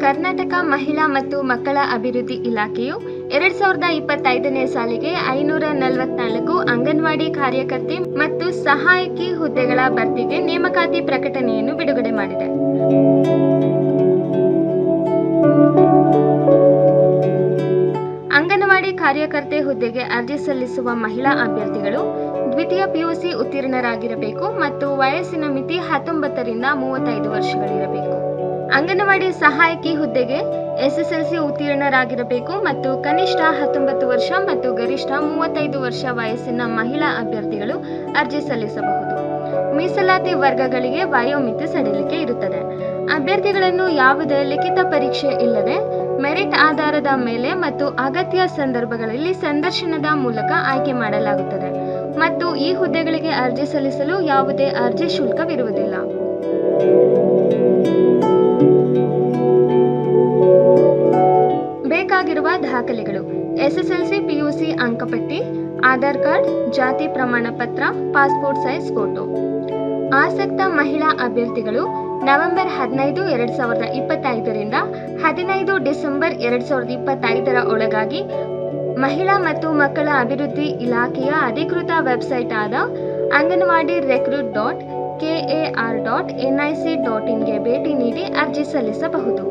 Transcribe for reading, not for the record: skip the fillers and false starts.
ಕರ್ನಾಟಕ ಮಹಿಳಾ ಮತ್ತು ಮಕ್ಕಳ ಅಭಿವೃದ್ಧಿ ಇಲಾಖೆಯು 2025ನೇ ಸಾಲಿಗೆ 544 ಅಂಗನವಾಡಿ ಕಾರ್ಯಕರ್ತೆ ಮತ್ತು ಸಹಾಯಕಿ ಹುದ್ದೆಗಳ ಭರ್ತಿಗೆ ನೇಮಕಾತಿ ಪ್ರಕಟಣೆಯನ್ನು ಬಿಡುಗಡೆ ಮಾಡಿದೆ. ಅಂಗನವಾಡಿ ಕಾರ್ಯಕರ್ತೆ ಹುದ್ದೆಗೆ ಅರ್ಜಿ ಸಲ್ಲಿಸುವ ಮಹಿಳಾ ಅಭ್ಯರ್ಥಿಗಳು ದ್ವಿತೀಯ ಪಿಯುಸಿ ಉತ್ತೀರ್ಣರಾಗಿರಬೇಕು ಮತ್ತು ವಯಸ್ಸಿನ ಮಿತಿ 19 ರಿಂದ 35 ವರ್ಷಗಳಿರಬೇಕು. ಅಂಗನವಾಡಿ ಸಹಾಯಕಿ ಹುದ್ದೆಗೆ ಎಸ್ಎಸ್ಎಲ್ಸಿ ಉತ್ತೀರ್ಣರಾಗಿರಬೇಕು ಮತ್ತು ಕನಿಷ್ಠ 19 ವರ್ಷ ಮತ್ತು ಗರಿಷ್ಠ 35 ವರ್ಷ ವಯಸ್ಸಿನ ಮಹಿಳಾ ಅಭ್ಯರ್ಥಿಗಳು ಅರ್ಜಿ ಸಲ್ಲಿಸಬಹುದು. ಮೀಸಲಾತಿ ವರ್ಗಗಳಿಗೆ ವಯೋಮಿತಿ ಸಡಿಲಿಕೆ ಇರುತ್ತದೆ. ಅಭ್ಯರ್ಥಿಗಳನ್ನು ಯಾವುದೇ ಲಿಖಿತ ಪರೀಕ್ಷೆ ಇಲ್ಲದೆ ಮೆರಿಟ್ ಆಧಾರದ ಮೇಲೆ ಮತ್ತು ಅಗತ್ಯ ಸಂದರ್ಭಗಳಲ್ಲಿ ಸಂದರ್ಶನದ ಮೂಲಕ ಆಯ್ಕೆ ಮಾಡಲಾಗುತ್ತದೆ ಮತ್ತು ಈ ಹುದ್ದೆಗಳಿಗೆ ಅರ್ಜಿ ಸಲ್ಲಿಸಲು ಯಾವುದೇ ಅರ್ಜಿ ಶುಲ್ಕವಿರುವುದಿಲ್ಲ. ಬೇಕಾಗಿರುವ ದಾಖಲೆಗಳು: ಎಸ್ಎಸ್ಎಲ್ಸಿ ಪಿಯುಸಿ ಅಂಕಪಟ್ಟಿ, ಆಧಾರ್ ಕಾರ್ಡ್, ಜಾತಿ ಪ್ರಮಾಣ ಪತ್ರ, ಪಾಸ್ಪೋರ್ಟ್ ಸೈಜ್ ಫೋಟೋ. ಆಸಕ್ತ ಮಹಿಳಾ ಅಭ್ಯರ್ಥಿಗಳು ನವೆಂಬರ್ 15, 2025 ರಿಂದ 15 ಡಿಸೆಂಬರ್ 2025 ಒಳಗಾಗಿ ಮಹಿಳಾ ಮತ್ತು ಮಕ್ಕಳ ಅಭಿವೃದ್ಧಿ ಇಲಾಖೆಯ ಅಧಿಕೃತ ವೆಬ್ಸೈಟ್ ಆದ anganwadirecruit.kar.nic.in ಗೆ ಭೇಟಿ ನೀಡಿ ಅರ್ಜಿ ಸಲ್ಲಿಸಬಹುದು.